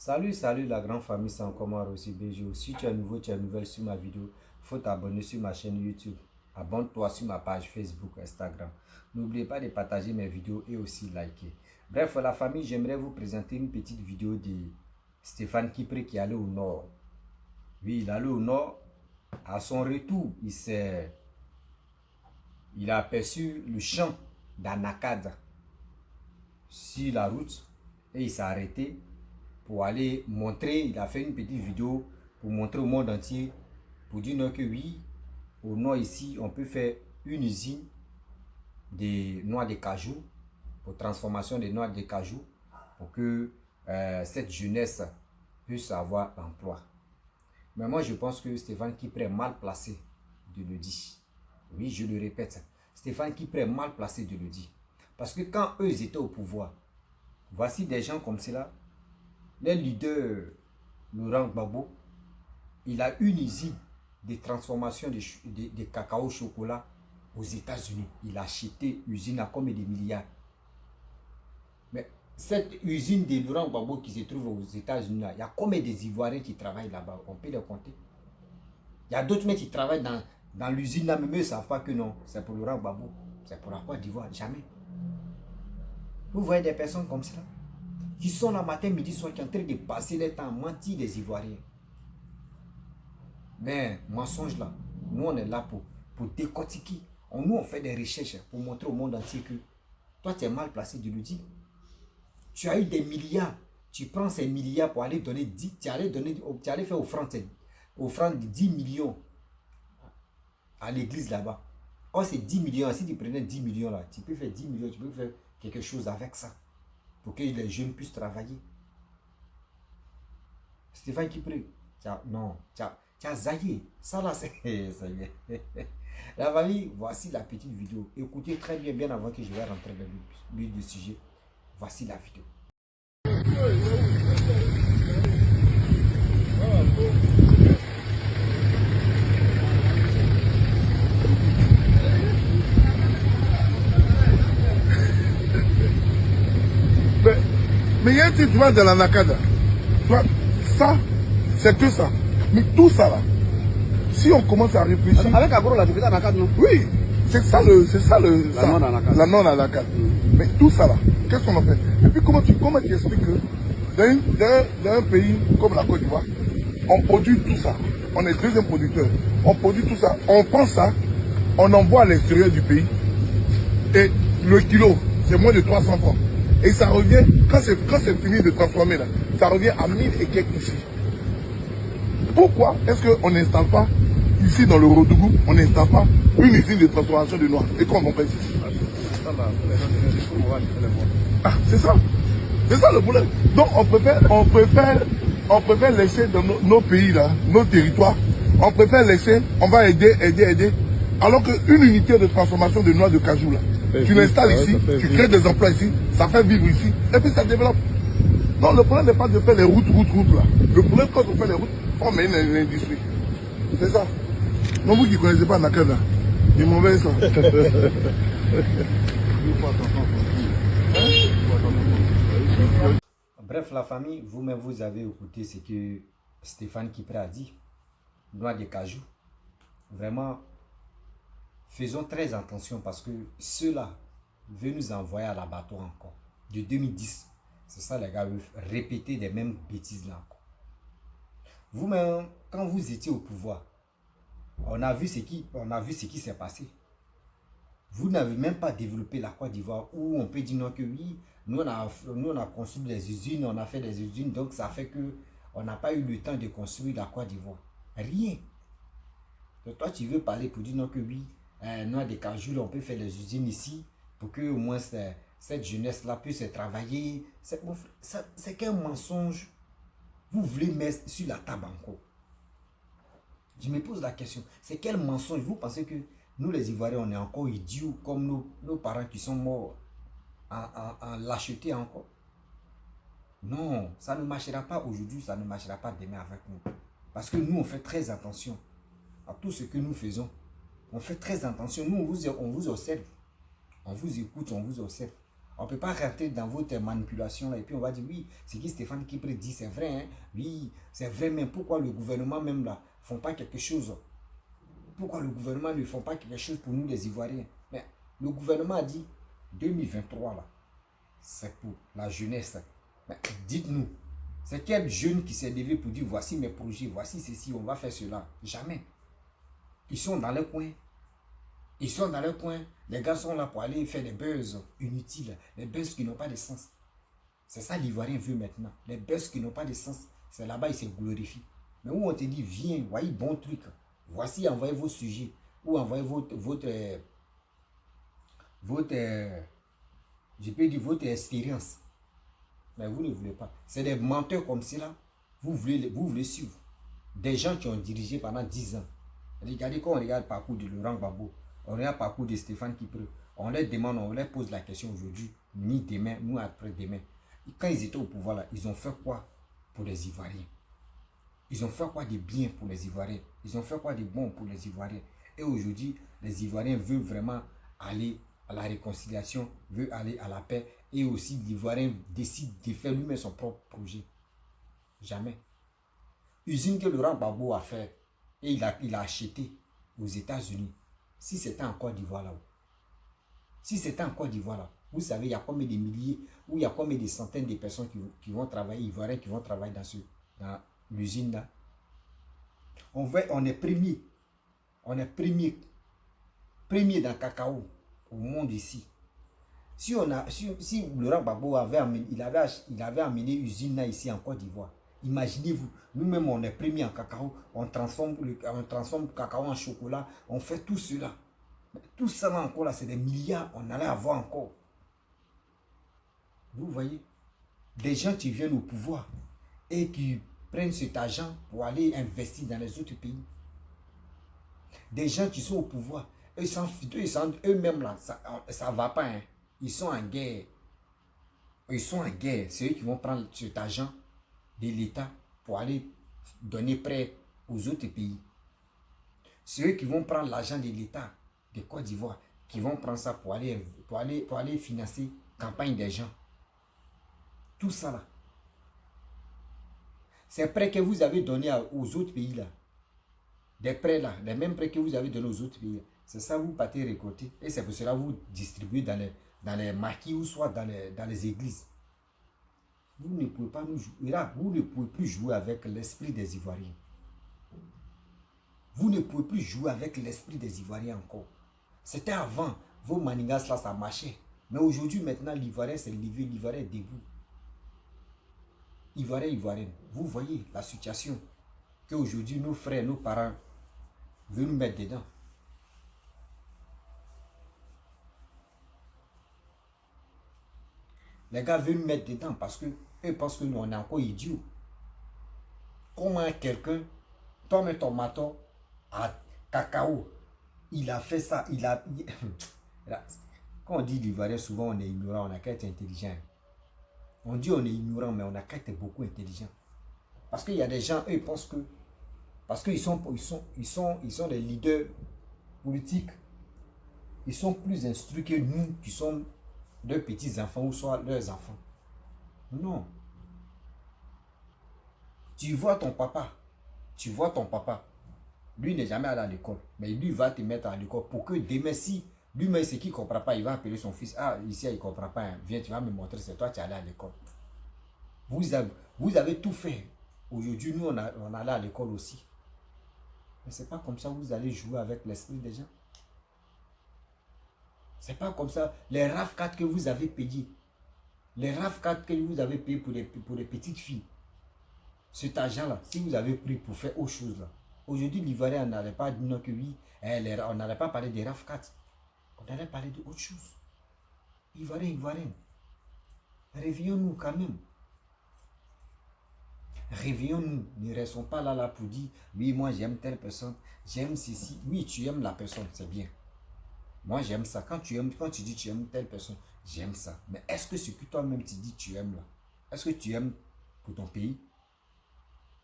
Salut la grande famille, c'est encore moi aussi BGO. Si tu es nouveau, tu es nouvelle sur ma vidéo, il faut t'abonner sur ma chaîne YouTube. Abonne-toi sur ma page Facebook, Instagram. N'oubliez pas de partager mes vidéos et aussi liker. Bref, la famille, j'aimerais vous présenter une petite vidéo de Stéphane Kipré qui est allé au nord. Oui, il est allé au nord. À son retour, il a aperçu le champ d'Anakada sur la route et il s'est arrêté pour aller montrer. Il a fait une petite vidéo pour montrer au monde entier, pour dire que oui, au nord ici, on peut faire une usine de noix de cajou, pour transformation des noix de cajou, pour que cette jeunesse puisse avoir l'emploi. Mais moi, je pense que Stéphane Kipré est mal placé de le dire. Oui, je le répète, Stéphane Kipré est mal placé de le dire. Parce que quand eux étaient au pouvoir, voici des gens comme cela. Le leader Laurent Gbagbo, il a une usine de transformation de cacao au chocolat aux États-Unis. Il a acheté l'usine à combien de milliards. Mais cette usine de Laurent Gbagbo qui se trouve aux États-Unis, il y a combien des Ivoiriens qui travaillent là-bas? On peut les compter. Il y a d'autres mecs qui travaillent dans l'usine là, mais eux ne savent pas que non, c'est pour Laurent Gbagbo. C'est pour la Côte d'Ivoire, jamais. Vous voyez des personnes comme ça qui sont là matin, midi, soir, qui sont en train de passer le temps à mentir des Ivoiriens. Mais mensonge là, nous on est là pour décortiquer. Nous on fait des recherches pour montrer au monde entier que toi tu es mal placé de le dire. Tu as eu des milliards, tu prends ces milliards pour aller donner 10, tu allais faire offrande de 10 millions à l'église là-bas. Oh c'est 10 millions, si tu prenais 10 millions là, tu peux faire 10 millions, tu peux faire quelque chose avec ça. Pour que les jeunes puissent travailler. Stéphane Kipré, non, tu as zaillé. Ça là, c'est ça y est. La famille, voici la petite vidéo. Écoutez très bien, bien avant que je vais rentrer dans le but du sujet. Voici la vidéo. Mais il y a un truc, tu vois, dans la Nakada. Tu vois, ça, c'est que ça. Mais tout ça là, si on commence à réfléchir. Avec Agro, là, tu fais la Nakada, non? Oui, c'est ça la non-Nakada. Mais tout ça là, qu'est-ce qu'on en fait? Et puis comment tu expliques que dans un pays comme la Côte d'Ivoire, on produit tout ça. On est deuxième producteur. On produit tout ça. On prend ça, on envoie à l'extérieur du pays. Et le kilo, c'est moins de 300 francs. Et ça revient, quand c'est fini de transformer là, ça revient à 1000 et quelques ici. Pourquoi est-ce qu'on n'installe pas, ici dans le Rodougou, on n'installe pas une usine de transformation de noix? Et qu'on en fait ici? Ah, c'est ça. C'est ça le problème. Donc on préfère laisser dans nos pays là, nos territoires, on préfère laisser, on va aider. Alors qu'une unité de transformation de noix de cajou là, tu l'installes ici, tu crées des emplois ici, ça fait vivre ici, et puis ça développe. Non, le problème n'est pas de faire les routes là. Le problème, quand on fait les routes, on met une industrie. C'est ça. Non, vous qui ne connaissez pas Nakada, ils m'ont fait ça. Bref, la famille, vous-même, vous avez écouté ce que Stéphane Kipré a dit. Noix de cajou. Vraiment, faisons très attention parce que ceux-là veulent nous envoyer à l'abattoir encore. De 2010. C'est ça, les gars, veulent répéter des mêmes bêtises là encore. Vous-même, quand vous étiez au pouvoir, on a vu ce qui s'est passé. Vous n'avez même pas développé la Côte d'Ivoire où on peut dire non que oui, nous on a construit des usines, on a fait des usines, donc ça fait que on n'a pas eu le temps de construire la Côte d'Ivoire. Rien. Donc toi tu veux parler pour dire non que oui, noix de cajou, on peut faire des usines ici pour que au moins cette jeunesse-là puisse travailler. C'est qu'un mensonge. Vous voulez mettre sur la table encore. Je me pose la question, c'est quel mensonge? Vous pensez que nous les Ivoiriens, on est encore idiots comme nos parents qui sont morts en lâcheté encore? Non, ça ne marchera pas aujourd'hui, ça ne marchera pas demain avec nous. Parce que nous, on fait très attention à tout ce que nous faisons. On fait très attention. Nous, on vous observe. On vous écoute, on vous observe. On ne peut pas rentrer dans votre manipulation là, et puis on va dire oui, ce que Stéphane Kipré dit, c'est vrai. Hein? Oui, c'est vrai, mais pourquoi le gouvernement même là ne font pas quelque chose? Pourquoi le gouvernement ne font pas quelque chose pour nous les Ivoiriens? Mais le gouvernement a dit 2023 là, c'est pour la jeunesse. Mais dites-nous, c'est quel jeune qui s'est levé pour dire voici mes projets, voici ceci, on va faire cela? Jamais. Ils sont dans le coin. Ils sont dans le coin. Les gars sont là pour aller faire des buzz inutiles, des buzz qui n'ont pas de sens. C'est ça l'Ivoirien veut maintenant. Les buzz qui n'ont pas de sens, c'est là-bas, ils se glorifient. Mais où on te dit, viens, voyez, bon truc. Voici, envoyez vos sujets. Ou envoyez je peux dire votre expérience. Mais vous ne voulez pas. C'est des menteurs comme cela. Vous voulez suivre. Des gens qui ont dirigé pendant 10 ans. Regardez quand on regarde le parcours de Laurent Gbagbo, on regarde le parcours de Stéphane Kipré, on leur demande, on leur pose la question aujourd'hui, ni demain, ni après-demain. Quand ils étaient au pouvoir, là, ils ont fait quoi pour les Ivoiriens? Ils ont fait quoi de bien pour les Ivoiriens? Ils ont fait quoi de bon pour les Ivoiriens? Et aujourd'hui, les Ivoiriens veulent vraiment aller à la réconciliation, veulent aller à la paix. Et aussi, l'Ivoirien décide de faire lui-même son propre projet. Jamais. Usine que Laurent Gbagbo a fait, et il a acheté aux États-Unis. Si c'était en Côte d'Ivoire là, si c'était en Côte d'Ivoire là, vous savez, il y a combien de milliers, ou il y a combien de centaines de personnes qui vont travailler, Ivoiriens qui vont travailler dans l'usine là. On est premier. On est premier dans le cacao au monde ici. Si Laurent Gbagbo avait amené usine là ici en Côte d'Ivoire, imaginez-vous, nous-mêmes on est premier en cacao, on transforme le cacao en chocolat, on fait tout cela. Mais tout ça là encore là, c'est des milliards, on allait avoir encore. Vous voyez, des gens qui viennent au pouvoir et qui prennent cet argent pour aller investir dans les autres pays. Des gens qui sont au pouvoir, eux-mêmes là, ça ne va pas. Hein. Ils sont en guerre. Ils sont en guerre. C'est eux qui vont prendre cet argent de l'État pour aller donner prêt aux autres pays. C'est eux qui vont prendre l'argent de l'État de Côte d'Ivoire, qui vont prendre ça pour aller financer la campagne des gens. Tout ça là. Ces prêts que vous avez donnés aux autres pays là, des prêts là, les mêmes prêts que vous avez donnés aux autres pays, c'est ça vous partez récolter et c'est pour cela que vous distribuez dans les maquis ou soit dans les églises. Vous ne pouvez pas nous jouer là, vous ne pouvez plus jouer avec l'esprit des Ivoiriens. Vous ne pouvez plus jouer avec l'esprit des Ivoiriens encore. C'était avant, vos manigas là ça marchait. Mais aujourd'hui maintenant l'Ivoirien s'est levé, l'Ivoirien est debout. Ivoiriens, vous voyez la situation qu'aujourd'hui nos frères, nos parents veulent nous mettre dedans. Les gars veulent nous mettre dedans parce que eux pensent que nous on est encore idiots. Comment quelqu'un tombe ton maton à cacao, il a fait ça, quand on dit l'Ivoirien, souvent on est ignorant, on a qu'à être intelligent. On dit on est ignorant, mais on a qu'à être beaucoup intelligent. Parce qu'il y a des gens, eux, ils pensent que, parce qu'ils sont des leaders politiques, ils sont plus instruits que nous qui sommes leurs petits-enfants ou soit leurs enfants. Non. Tu vois ton papa, lui n'est jamais allé à l'école, mais lui va te mettre à l'école pour que demain, si lui-même ce qu'il ne comprend pas, il va appeler son fils. Ah, ici, il ne comprend pas. Hein. Viens, tu vas me montrer, c'est toi qui es allé à l'école. Vous avez tout fait. Aujourd'hui, nous, on allait à l'école aussi. Mais ce n'est pas comme ça que vous allez jouer avec l'esprit des gens. Ce n'est pas comme ça. Les RAF4 que vous avez payés, les RAF4 que vous avez payés pour les petites filles, cet argent-là, si vous avez pris pour faire autre chose, là, aujourd'hui, l'Ivoirien n'allait pas dire non que oui, on n'allait pas parler des RAF4. On allait parler d'autre chose. Ivoirien. Réveillons-nous quand même. Réveillons-nous. Ne restons pas là pour dire, oui, moi j'aime telle personne, j'aime ceci. Oui, tu aimes la personne, c'est bien. Moi j'aime ça. Quand tu dis tu aimes telle personne, j'aime ça. Mais est-ce que ce que toi-même tu dis tu aimes là? Est-ce que tu aimes pour ton pays?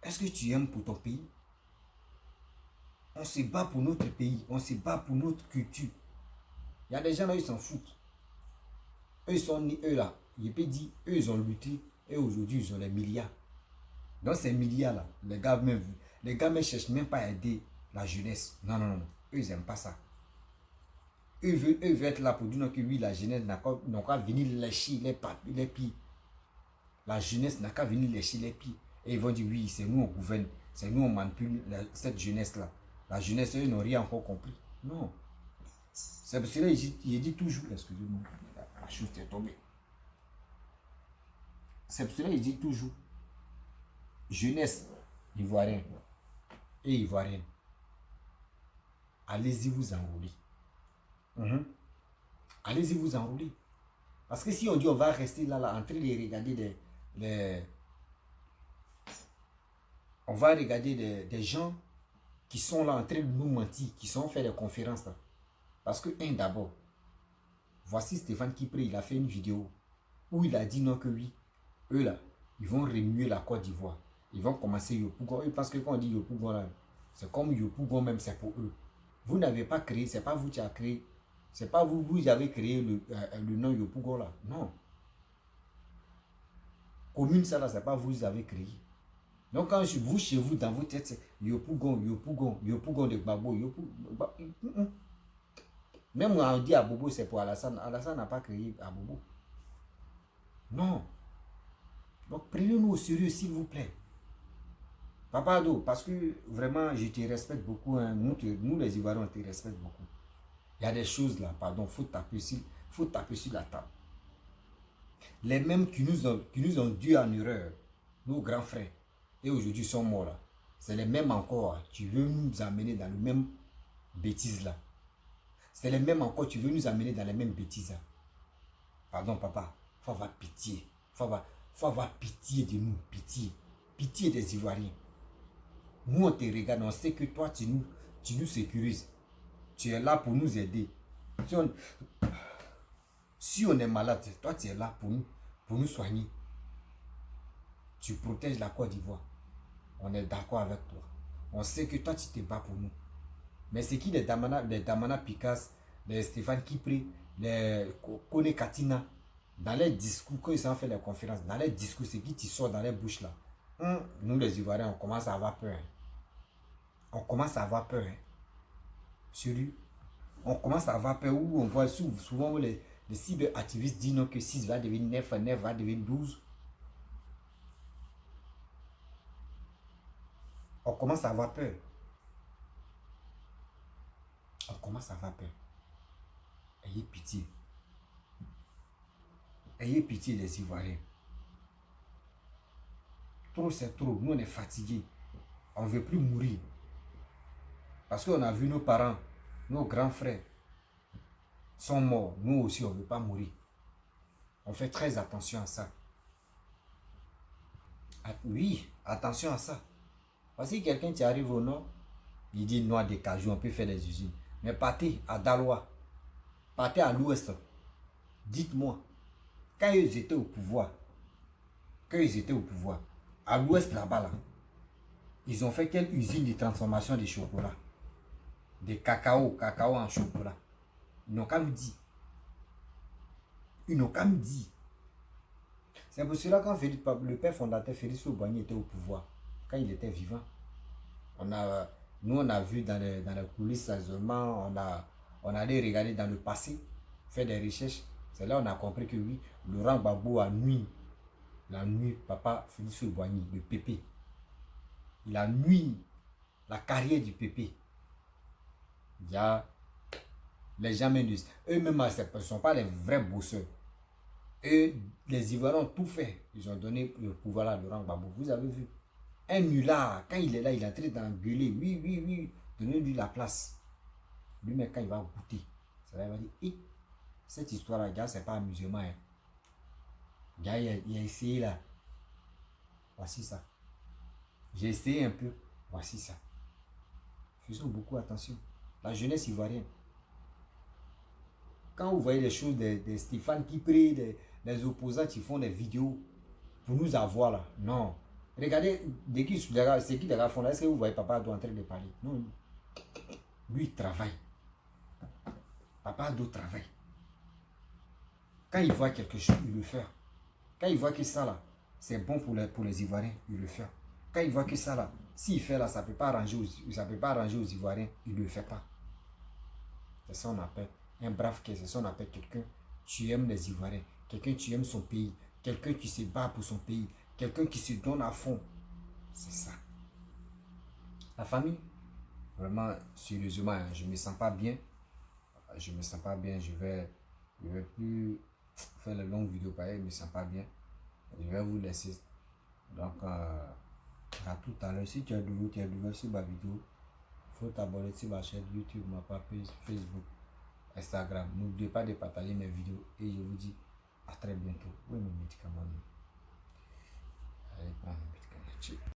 Est-ce que tu aimes pour ton pays? On se bat pour notre pays, on se bat pour notre culture. Il y a des gens là, ils s'en foutent. Eux sont nés, eux là, je peux dire, eux ils ont lutté, et aujourd'hui ils ont les milliards. Dans ces milliards là, les gars ne cherchent même pas à aider la jeunesse. Non, non, non, eux ils n'aiment pas ça. Eux veulent être là pour dire que oui, la jeunesse n'a qu'à venir lécher les pieds. La jeunesse n'a qu'à venir lécher les pieds. Et ils vont dire oui, c'est nous on gouverne, c'est nous on manipule cette jeunesse-là. La jeunesse, eux n'ont rien encore compris. Non. C'est pour cela que je dis toujours, excusez-moi, la chose est tombée. C'est pour cela que je dis toujours, jeunesse ivoirienne et ivoirienne, allez-y vous enrouler. Allez-y vous enrouler. Parce que si on dit on va rester là, en train de regarder on va regarder des gens qui sont là en train de nous mentir, qui sont fait des conférences là. Parce que, d'abord, voici Stéphane Kipré, il a fait une vidéo où il a dit non que oui, eux là, ils vont remuer la Côte d'Ivoire. Ils vont commencer Yopougon. Parce que quand on dit Yopougon là, c'est comme Yopougon même, c'est pour eux. Vous n'avez pas créé, c'est pas vous qui avez créé, c'est pas vous avez créé le nom Yopougon là. Non. Commune ça là, c'est pas vous qui avez créé. Donc quand vous chez vous, dans votre tête, c'est Yopougon de Gbagbo, Yopougon. Même quand on dit Abobo, c'est pour Alassane. Alassane n'a pas créé Abobo. Non. Donc prenez-nous au sérieux, s'il vous plaît. Papa Ado, parce que vraiment, je te respecte beaucoup. Hein. Nous, les Ivoiriens, on te respecte beaucoup. Il y a des choses là, pardon, il faut taper sur la table. Les mêmes qui nous ont dû en erreur, nos grands frères, et aujourd'hui sont morts là. C'est les mêmes encore. Tu veux nous amener dans le même bêtise là. C'est les mêmes encore, tu veux nous amener dans les mêmes bêtises. Pardon, papa, il faut avoir pitié. Il faut avoir pitié de nous, pitié. Pitié des Ivoiriens. Nous, on te regarde, on sait que toi, tu nous sécurises. Tu es là pour nous aider. Si on est malade, toi, tu es là pour nous soigner. Tu protèges la Côte d'Ivoire. On est d'accord avec toi. On sait que toi, tu te bats pour nous. Mais c'est qui les Damana Picasse, les Stéphane Kipré, les Kone Katina, dans les discours, quand ils ont fait les conférences, dans les discours, c'est qui tu sors dans les bouches là. Nous les Ivoiriens, on commence à avoir peur. Hein. On commence à avoir peur. Hein. Sérieux. On commence à avoir peur où on voit souvent les cyberactivistes disent non, que 6 va devenir 9, 9 va devenir 12. On commence à avoir peur. On commence à avoir peur. Ayez pitié. Ayez pitié des Ivoiriens. Trop c'est trop. Nous on est fatigués. On ne veut plus mourir. Parce qu'on a vu nos parents, nos grands frères sont morts. Nous aussi on ne veut pas mourir. On fait très attention à ça. Oui, attention à ça. Parce que quelqu'un qui arrive au nord, il dit noix de cajou, on peut faire des usines. Mais partez à Daloa, partez à l'ouest. Dites-moi, quand ils étaient au pouvoir, à l'ouest là-bas, là, ils ont fait quelle usine de transformation de chocolat? De cacao en chocolat. Ils n'ont qu'à nous dire. C'est pour cela quand le père fondateur Félix Houphouët-Boigny était au pouvoir, quand il était vivant, nous on a vu dans les coulisses seulement, on allait regarder dans le passé, faire des recherches. C'est là on a compris que oui, Laurent Gbagbo a nuit. La nuit, papa Félix Houphouët-Boigny, le pépé. Il a nuit la carrière du pépé. Il y a les gens eux-mêmes, ce ne sont pas les vrais bosseurs. Eux, les Ivoiriens ont tout fait. Ils ont donné le pouvoir à Laurent Gbagbo. Vous avez vu. Un nulard, quand il est là, il est en train d'engueuler. Oui. Donnez-lui la place. Lui-même, quand il va goûter, ça va dire, cette histoire-là, gars, c'est pas amusement. Hein. Gars, il a essayé là. Voici ça. J'ai essayé un peu. Voici ça. Faisons beaucoup attention. La jeunesse ivoirienne. Quand vous voyez les choses de Stéphane Kipré, des opposants qui font des vidéos pour nous avoir là, non. Regardez, c'est qui les gars font là. Est-ce que vous voyez papa doit en train de parler? Non. Lui, il travaille. Papa doit travailler. Quand il voit quelque chose, il le fait. Quand il voit que ça là, c'est bon pour les Ivoiriens, il le fait. Quand il voit que ça là, s'il fait là, ça ne peut pas arranger aux Ivoiriens, il ne le fait pas. C'est ça qu'on appelle un brave cœur, c'est ça qu'on appelle quelqu'un, tu aimes les Ivoiriens, quelqu'un tu aimes son pays, quelqu'un qui se bat pour son pays, quelqu'un qui se donne à fond. C'est ça. La famille, vraiment, sérieusement, je ne me sens pas bien. Je ne me sens pas bien, je vais plus faire les longues vidéos pareilles, je ne me sens pas bien. Je vais vous laisser. Donc, à tout à l'heure. Si tu es nouveau sur ma vidéo, il faut t'abonner sur ma chaîne YouTube, ma page Facebook, Instagram. N'oubliez pas de partager mes vidéos et je vous dis à très bientôt. Où est mon médicament? Allez, prends mon médicament.